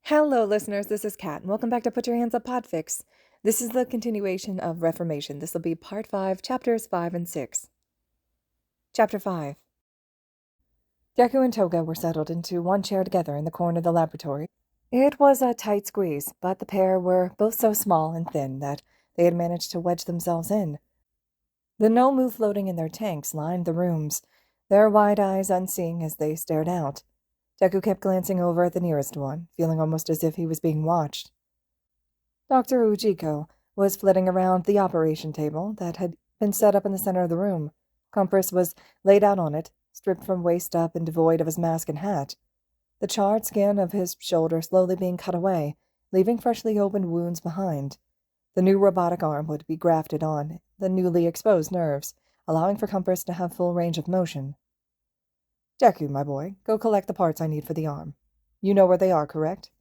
Hello, listeners. This is Kat, and welcome back to Put Your Hands Up Podfics. This is the continuation of Reformation. This will be Part 5, Chapters 5 and 6. Chapter 5. Deku and Toga were settled into one chair together in the corner of the laboratory. It was a tight squeeze, but the pair were both so small and thin that they had managed to wedge themselves in. The Nomu floating in their tanks lined the rooms, their wide eyes unseeing as they stared out. Deku kept glancing over at the nearest one, feeling almost as if he was being watched. Dr. Ujiko was flitting around the operation table that had been set up in the center of the room. Compass was laid out on it, stripped from waist up and devoid of his mask and hat. The charred skin of his shoulder slowly being cut away, leaving freshly opened wounds behind. The new robotic arm would be grafted on the newly exposed nerves, allowing for Compass to have full range of motion. Deku, my boy, go collect the parts I need for the arm. You know where they are, correct?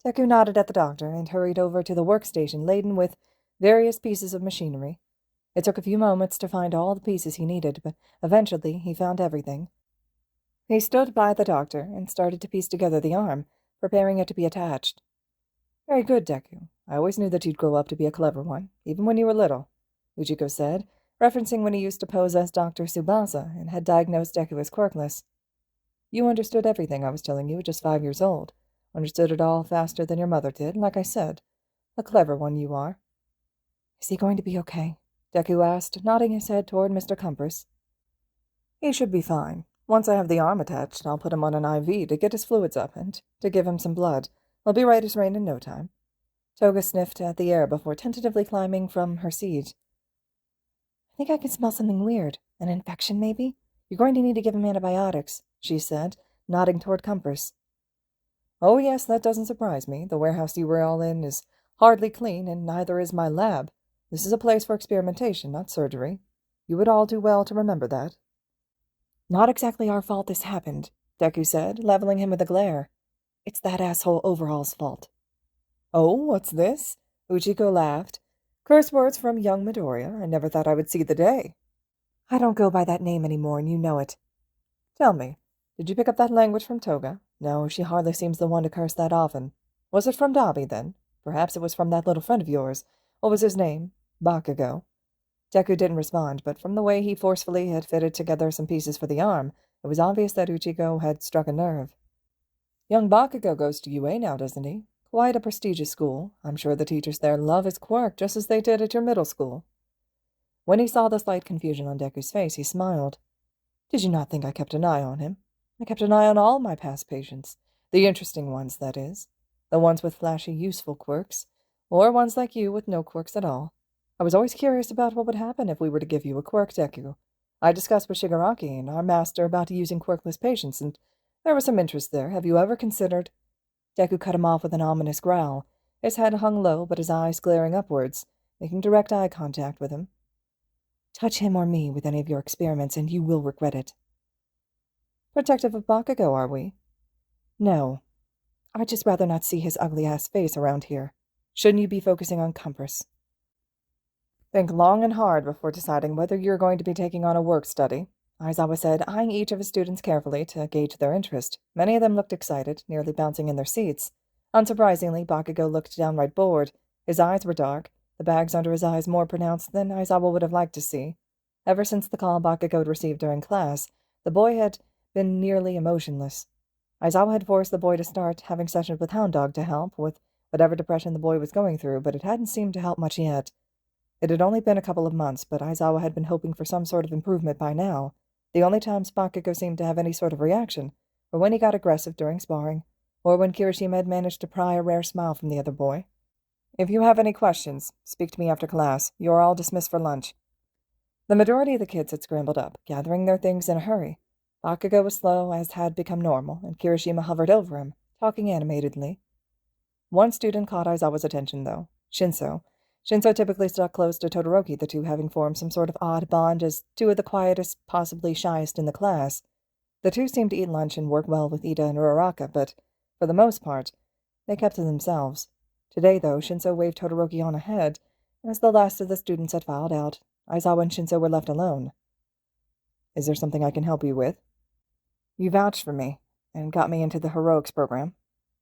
Deku nodded at the doctor and hurried over to the workstation laden with various pieces of machinery. It took a few moments to find all the pieces he needed, but eventually he found everything. He stood by the doctor and started to piece together the arm, preparing it to be attached. Very good, Deku. I always knew that you'd grow up to be a clever one, even when you were little, Ujiko said, referencing when he used to pose as Dr. Tsubasa and had diagnosed Deku as quirkless. You understood everything I was telling you at just 5 years old. Understood it all faster than your mother did, like I said. A clever one you are. Is he going to be okay? Deku asked, nodding his head toward Mr. Compass. He should be fine. Once I have the arm attached, I'll put him on an IV to get his fluids up and to give him some blood. He'll be right as rain in no time. Toga sniffed at the air before tentatively climbing from her seat. I think I can smell something weird. An infection, maybe? You're going to need to give him antibiotics, she said, nodding toward Compass. Oh, yes, that doesn't surprise me. The warehouse you were all in is hardly clean, and neither is my lab. This is a place for experimentation, not surgery. You would all do well to remember that. Not exactly our fault this happened, Deku said, leveling him with a glare. It's that asshole Overhaul's fault. Oh, what's this? Ujiko laughed. Curse words from young Midoriya. I never thought I would see the day. I don't go by that name anymore, and you know it. Tell me, did you pick up that language from Toga? No, she hardly seems the one to curse that often. Was it from Dabi, then? Perhaps it was from that little friend of yours. What was his name? Bakugou. Deku didn't respond, but from the way he forcefully had fitted together some pieces for the arm, it was obvious that Ujiko had struck a nerve. Young Bakugou goes to UA now, doesn't he? Quite a prestigious school. I'm sure the teachers there love his quirk just as they did at your middle school. When he saw the slight confusion on Deku's face, he smiled. Did you not think I kept an eye on him? I kept an eye on all my past patients. The interesting ones, that is. The ones with flashy, useful quirks. Or ones like you with no quirks at all. I was always curious about what would happen if we were to give you a quirk, Deku. I discussed with Shigaraki and our master about using quirkless patients, and there was some interest there. Have you ever considered— Deku cut him off with an ominous growl. His head hung low, but his eyes glaring upwards, making direct eye contact with him. Touch him or me with any of your experiments, and you will regret it. Protective of Bakugou, are we? No. I'd just rather not see his ugly-ass face around here. Shouldn't you be focusing on Compass? Think long and hard before deciding whether you're going to be taking on a work study, Aizawa said, eyeing each of his students carefully to gauge their interest. Many of them looked excited, nearly bouncing in their seats. Unsurprisingly, Bakugou looked downright bored. His eyes were dark, the bags under his eyes more pronounced than Aizawa would have liked to see. Ever since the call Bakugou had received during class, the boy had been nearly emotionless. Aizawa had forced the boy to start having sessions with Hound Dog to help with whatever depression the boy was going through, but it hadn't seemed to help much yet. It had only been a couple of months, but Aizawa had been hoping for some sort of improvement by now. The only times Bakugou seemed to have any sort of reaction were when he got aggressive during sparring, or when Kirishima had managed to pry a rare smile from the other boy. If you have any questions, speak to me after class. You're all dismissed for lunch. The majority of the kids had scrambled up, gathering their things in a hurry. Bakugou was slow, as had become normal, and Kirishima hovered over him, talking animatedly. One student caught Aizawa's attention, though, Shinso. Shinso typically stuck close to Todoroki, the two having formed some sort of odd bond as two of the quietest, possibly shyest in the class. The two seemed to eat lunch and work well with Ida and Uraraka, but, for the most part, they kept to themselves. Today, though, Shinso waved Todoroki on ahead. As the last of the students had filed out, Aizawa and Shinso were left alone. Is there something I can help you with? You vouched for me, and got me into the heroics program.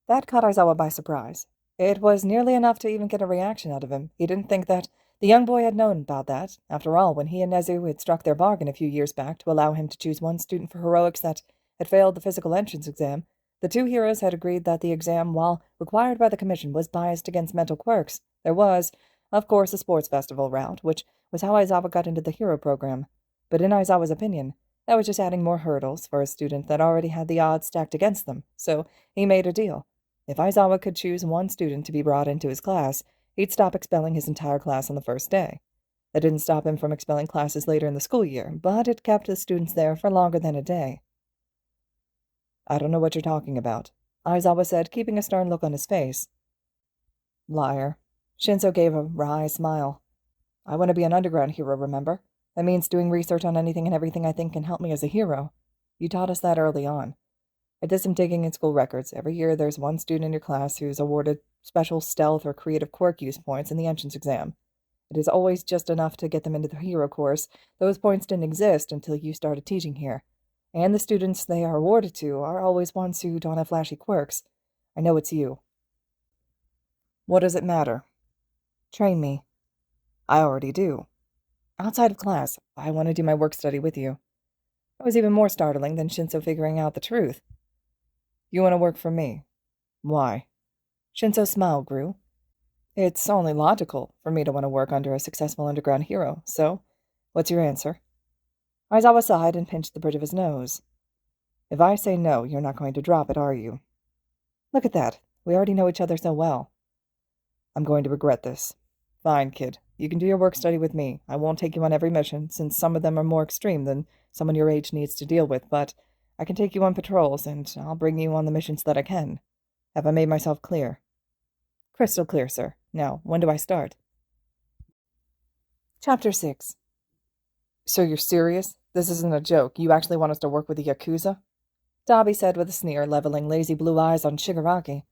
That caught Aizawa by surprise. It was nearly enough to even get a reaction out of him. He didn't think that the young boy had known about that. After all, when he and Nezu had struck their bargain a few years back to allow him to choose one student for heroics that had failed the physical entrance exam, the two heroes had agreed that the exam, while required by the commission, was biased against mental quirks. There was, of course, a sports festival route, which was how Aizawa got into the hero program. But in Aizawa's opinion, that was just adding more hurdles for a student that already had the odds stacked against them, so he made a deal. If Aizawa could choose one student to be brought into his class, he'd stop expelling his entire class on the first day. That didn't stop him from expelling classes later in the school year, but it kept the students there for longer than a day. I don't know what you're talking about, Aizawa said, keeping a stern look on his face. Liar. Shinso gave a wry smile. I want to be an underground hero, remember? That means doing research on anything and everything I think can help me as a hero. You taught us that early on. I did some digging in school records. Every year there's one student in your class who's awarded special stealth or creative quirk use points in the entrance exam. It is always just enough to get them into the hero course. Those points didn't exist until you started teaching here. And the students they are awarded to are always ones who don't have flashy quirks. I know it's you. What does it matter? Train me. I already do. Outside of class, I want to do my work study with you. It was even more startling than Shinso figuring out the truth. You want to work for me. Why? Shinso's smile grew. It's only logical for me to want to work under a successful underground hero, so what's your answer? Aizawa sighed and pinched the bridge of his nose. If I say no, you're not going to drop it, are you? Look at that. We already know each other so well. I'm going to regret this. Fine, kid. You can do your work study with me. I won't take you on every mission, since some of them are more extreme than someone your age needs to deal with, but I can take you on patrols, and I'll bring you on the missions that I can. Have I made myself clear? Crystal clear, sir. Now, when do I start? Chapter 6. So you're serious? This isn't a joke. You actually want us to work with the Yakuza? Dabi said with a sneer, leveling lazy blue eyes on Shigaraki.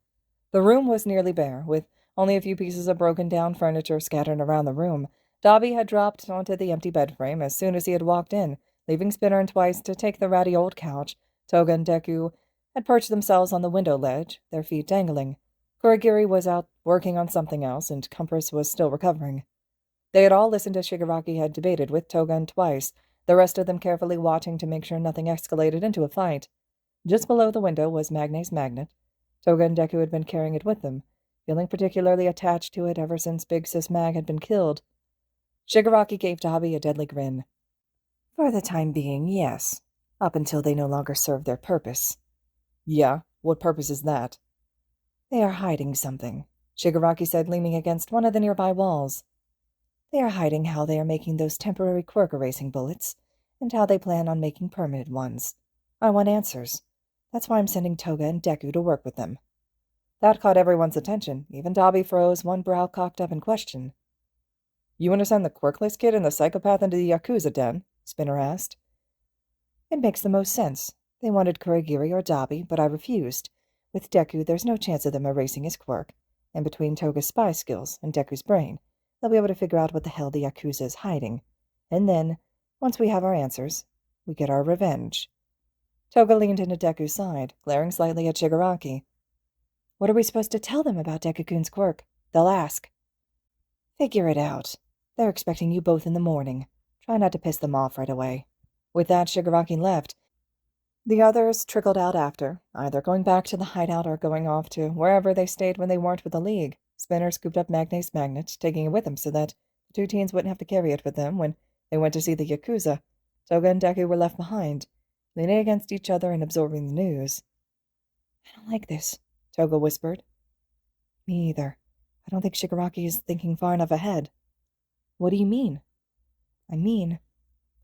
The room was nearly bare, with only a few pieces of broken-down furniture scattered around the room. Dabi had dropped onto the empty bed frame as soon as he had walked in, leaving Spinner and Twice to take the ratty old couch. Toga and Deku had perched themselves on the window ledge, their feet dangling. Kurogiri was out working on something else, and Compass was still recovering. They had all listened as Shigaraki had debated with Toga and Twice, the rest of them carefully watching to make sure nothing escalated into a fight. Just below the window was Magne's magnet. Toga and Deku had been carrying it with them, feeling particularly attached to it ever since Big Sis Mag had been killed. Shigaraki gave Dabi a deadly grin. For the time being, yes. Up until they no longer serve their purpose. Yeah? What purpose is that? They are hiding something, Shigaraki said, leaning against one of the nearby walls. They are hiding how they are making those temporary quirk erasing bullets, and how they plan on making permanent ones. I want answers. That's why I'm sending Toga and Deku to work with them. That caught everyone's attention. Even Dabi froze, one brow cocked up in question. You want to send the quirkless kid and the psychopath into the Yakuza den? Spinner asked. It makes the most sense. They wanted Kurogiri or Dabi, but I refused. With Deku, there's no chance of them erasing his quirk, and between Toga's spy skills and Deku's brain, they'll be able to figure out what the hell the Yakuza is hiding. And then, once we have our answers, we get our revenge. Toga leaned into Deku's side, glaring slightly at Shigaraki. What are we supposed to tell them about Deku-kun's quirk? They'll ask. Figure it out. They're expecting you both in the morning. Try not to piss them off right away. With that, Shigaraki left. The others trickled out after, either going back to the hideout or going off to wherever they stayed when they weren't with the League. Spinner scooped up Magne's magnet, taking it with him so that the two teens wouldn't have to carry it with them when they went to see the Yakuza. Toga and Deku were left behind, leaning against each other and absorbing the news. I don't like this, Toga whispered. Me either. I don't think Shigaraki is thinking far enough ahead. What do you mean? I mean,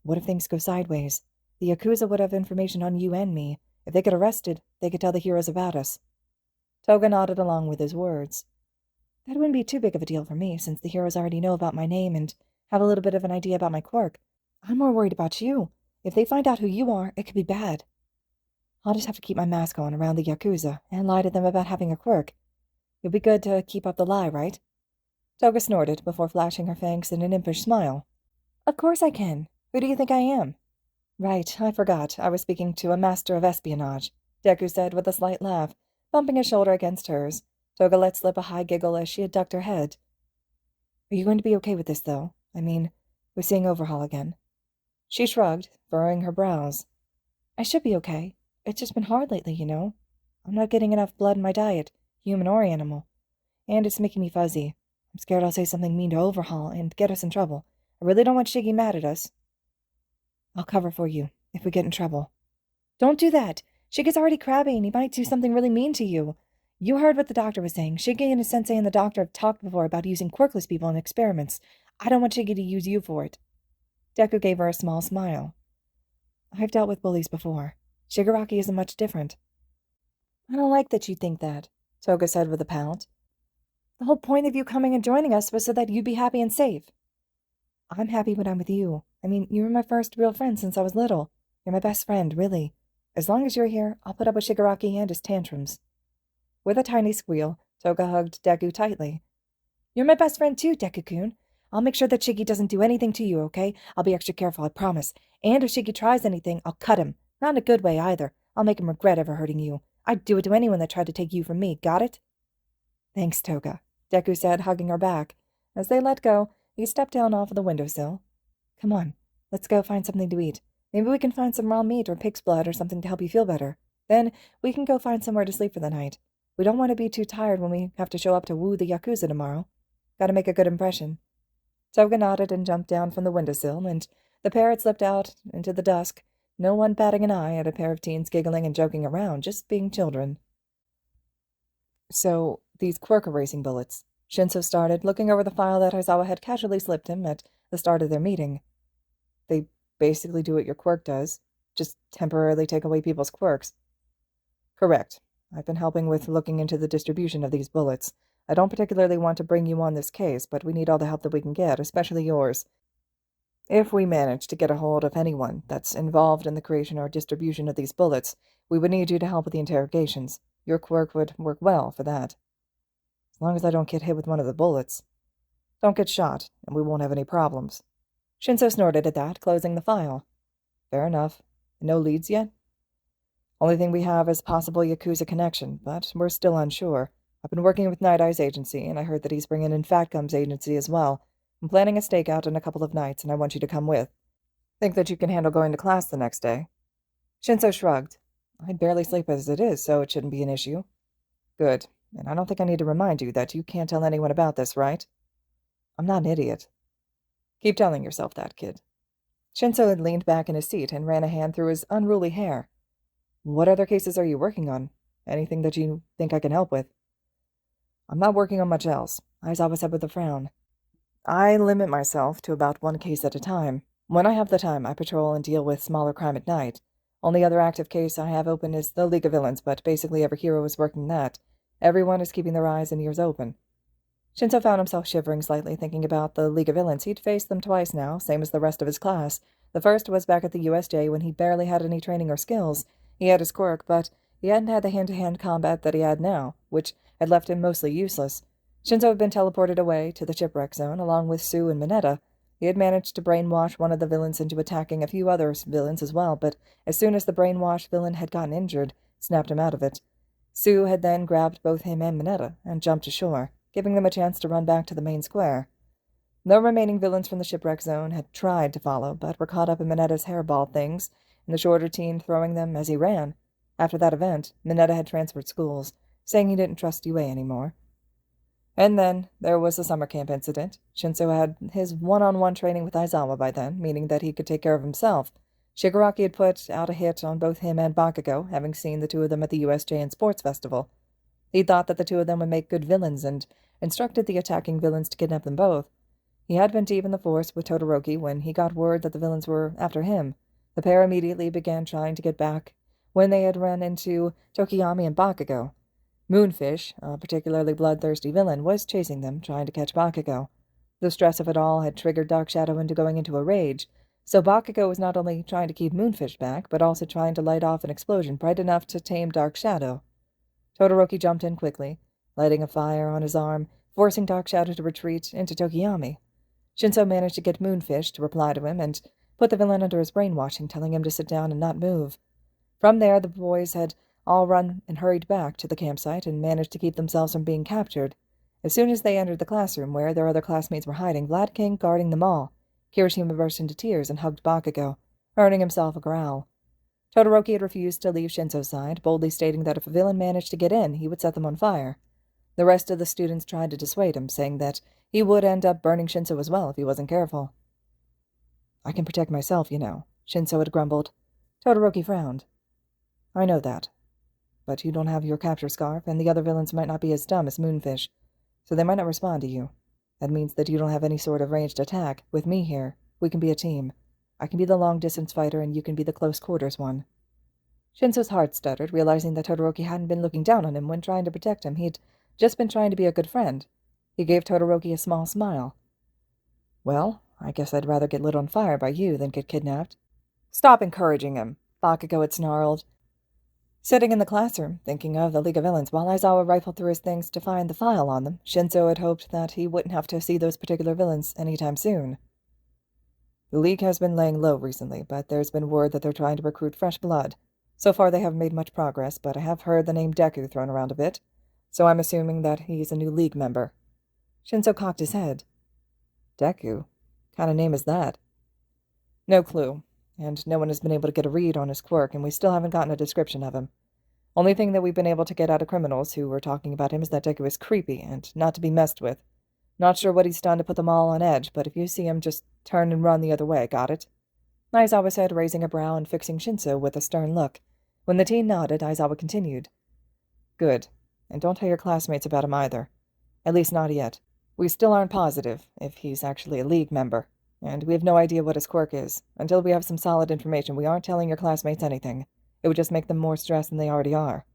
what if things go sideways? The Yakuza would have information on you and me. If they get arrested, they could tell the heroes about us. Toga nodded along with his words. That wouldn't be too big of a deal for me, since the heroes already know about my name and have a little bit of an idea about my quirk. I'm more worried about you. If they find out who you are, it could be bad. I'll just have to keep my mask on around the Yakuza and lie to them about having a quirk. It'll be good to keep up the lie, right? Toga snorted before flashing her fangs in an impish smile. Of course I can. Who do you think I am? Right, I forgot. I was speaking to a master of espionage, Deku said with a slight laugh, bumping his shoulder against hers. Toga let slip a high giggle as she had ducked her head. Are you going to be okay with this, though? I mean, with seeing Overhaul again? She shrugged, furrowing her brows. I should be okay. It's just been hard lately, you know. I'm not getting enough blood in my diet, human or animal. And it's making me fuzzy. I'm scared I'll say something mean to Overhaul and get us in trouble. I really don't want Shiggy mad at us. I'll cover for you, if we get in trouble. Don't do that. Shiggy's already crabby and he might do something really mean to you. You heard what the doctor was saying. Shiggy and his sensei and the doctor have talked before about using quirkless people in experiments. I don't want Shiggy to use you for it. Deku gave her a small smile. I've dealt with bullies before. Shigaraki isn't much different. I don't like that you think that, Toga said with a pout. The whole point of you coming and joining us was so that you'd be happy and safe. I'm happy when I'm with you. I mean, you were my first real friend since I was little. You're my best friend, really. As long as you're here, I'll put up with Shigaraki and his tantrums. With a tiny squeal, Toga hugged Deku tightly. You're my best friend too, Deku-kun. I'll make sure that Shiggy doesn't do anything to you, okay? I'll be extra careful, I promise. And if Shiggy tries anything, I'll cut him. Not in a good way, either. I'll make him regret ever hurting you. I'd do it to anyone that tried to take you from me, got it? Thanks, Toga, Deku said, hugging her back. As they let go, he stepped down off of the windowsill. Come on, let's go find something to eat. Maybe we can find some raw meat or pig's blood or something to help you feel better. Then we can go find somewhere to sleep for the night. We don't want to be too tired when we have to show up to woo the Yakuza tomorrow. Gotta make a good impression. Toga nodded and jumped down from the windowsill, and the pair had slipped out into the dusk, no one batting an eye at a pair of teens giggling and joking around, just being children. So, these quirk erasing bullets. Shinso started, looking over the file that Aizawa had casually slipped him at the start of their meeting. They basically do what your quirk does, just temporarily take away people's quirks. Correct. I've been helping with looking into the distribution of these bullets. I don't particularly want to bring you on this case, but we need all the help that we can get, especially yours. If we manage to get a hold of anyone that's involved in the creation or distribution of these bullets, we would need you to help with the interrogations. Your quirk would work well for that. As long as I don't get hit with one of the bullets. Don't get shot, and we won't have any problems. Shinso snorted at that, closing the file. Fair enough. No leads yet? Only thing we have is possible Yakuza connection, but we're still unsure. I've been working with Night Eye's agency, and I heard that he's bringing in Fat Gum's agency as well. I'm planning a stakeout in a couple of nights, and I want you to come with. Think that you can handle going to class the next day? Shinso shrugged. I barely sleep as it is, so it shouldn't be an issue. Good. And I don't think I need to remind you that you can't tell anyone about this, right? I'm not an idiot. Keep telling yourself that, kid. Shinso had leaned back in his seat and ran a hand through his unruly hair. What other cases are you working on? Anything that you think I can help with? I'm not working on much else, Aizawa said with a frown. I limit myself to about one case at a time. When I have the time, I patrol and deal with smaller crime at night. Only other active case I have open is the League of Villains, but basically every hero is working that. Everyone is keeping their eyes and ears open. Shinso found himself shivering slightly, thinking about the League of Villains. He'd faced them twice now, same as the rest of his class. The first was back at the USJ when he barely had any training or skills. He had his quirk, but he hadn't had the hand-to-hand combat that he had now, which had left him mostly useless. Shinso had been teleported away to the shipwreck zone, along with Sue and Mineta. He had managed to brainwash one of the villains into attacking a few other villains as well, but as soon as the brainwashed villain had gotten injured, snapped him out of it. Sue had then grabbed both him and Mineta and jumped ashore, giving them a chance to run back to the main square. No remaining villains from the shipwreck zone had tried to follow, but were caught up in Mineta's hairball things, and the shorter teen throwing them as he ran. After that event, Mineta had transferred schools, saying he didn't trust UA anymore. And then there was the summer camp incident. Shinso had his one-on-one training with Aizawa by then, meaning that he could take care of himself. Shigaraki had put out a hit on both him and Bakugou, having seen the two of them at the USJ and Sports Festival. He thought that the two of them would make good villains and instructed the attacking villains to kidnap them both. He had been deep in the forest with Todoroki when he got word that the villains were after him. The pair immediately began trying to get back when they had run into Tokiyami and Bakugou. Moonfish, a particularly bloodthirsty villain, was chasing them, trying to catch Bakugou. The stress of it all had triggered Dark Shadow into going into a rage, so Bakugou was not only trying to keep Moonfish back, but also trying to light off an explosion bright enough to tame Dark Shadow. Todoroki jumped in quickly, lighting a fire on his arm, forcing Dark Shadow to retreat into Tokiyami. Shinso managed to get Moonfish to reply to him and put the villain under his brainwashing, telling him to sit down and not move. From there, the boys had all run and hurried back to the campsite and managed to keep themselves from being captured. As soon as they entered the classroom where their other classmates were hiding, Vlad King guarding them all, Kirishima burst into tears and hugged Bakugou, earning himself a growl. Todoroki had refused to leave Shinso's side, boldly stating that if a villain managed to get in, he would set them on fire. The rest of the students tried to dissuade him, saying that he would end up burning Shinso as well if he wasn't careful. "I can protect myself, you know," Shinso had grumbled. Todoroki frowned. "I know that. But you don't have your capture scarf, and the other villains might not be as dumb as Moonfish, so they might not respond to you. That means that you don't have any sort of ranged attack. With me here, we can be a team. I can be the long-distance fighter, and you can be the close-quarters one." Shinso's heart stuttered, realizing that Todoroki hadn't been looking down on him when trying to protect him. He'd just been trying to be a good friend. He gave Todoroki a small smile. "Well, I guess I'd rather get lit on fire by you than get kidnapped." "Stop encouraging him," Bakugou had snarled. Sitting in the classroom, thinking of the League of Villains while Aizawa rifled through his things to find the file on them, Shinso had hoped that he wouldn't have to see those particular villains anytime soon. "The League has been laying low recently, but there's been word that they're trying to recruit fresh blood. So far they haven't made much progress, but I have heard the name Deku thrown around a bit, so I'm assuming that he's a new League member." Shinso cocked his head. "Deku? Kind of name is that?" "No clue. And no one has been able to get a read on his quirk, and we still haven't gotten a description of him. Only thing that we've been able to get out of criminals who were talking about him is that Deku is creepy and not to be messed with. Not sure what he's done to put them all on edge, but if you see him, just turn and run the other way, got it?" Aizawa said, raising a brow and fixing Shinso with a stern look. When the teen nodded, Aizawa continued. "Good. And don't tell your classmates about him either. At least not yet. We still aren't positive if he's actually a League member. And we have no idea what his quirk is. Until we have some solid information, we aren't telling your classmates anything. It would just make them more stressed than they already are."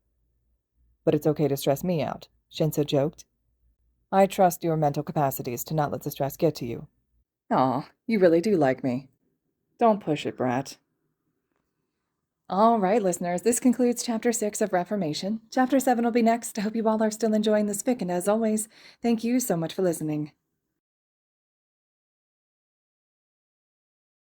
"But it's okay to stress me out," Shinso joked. "I trust your mental capacities to not let the stress get to you." "Aw, you really do like me." "Don't push it, brat." All right, listeners, this concludes Chapter 6 of Reformation. Chapter 7 will be next. I hope you all are still enjoying this fic, and as always, thank you so much for listening.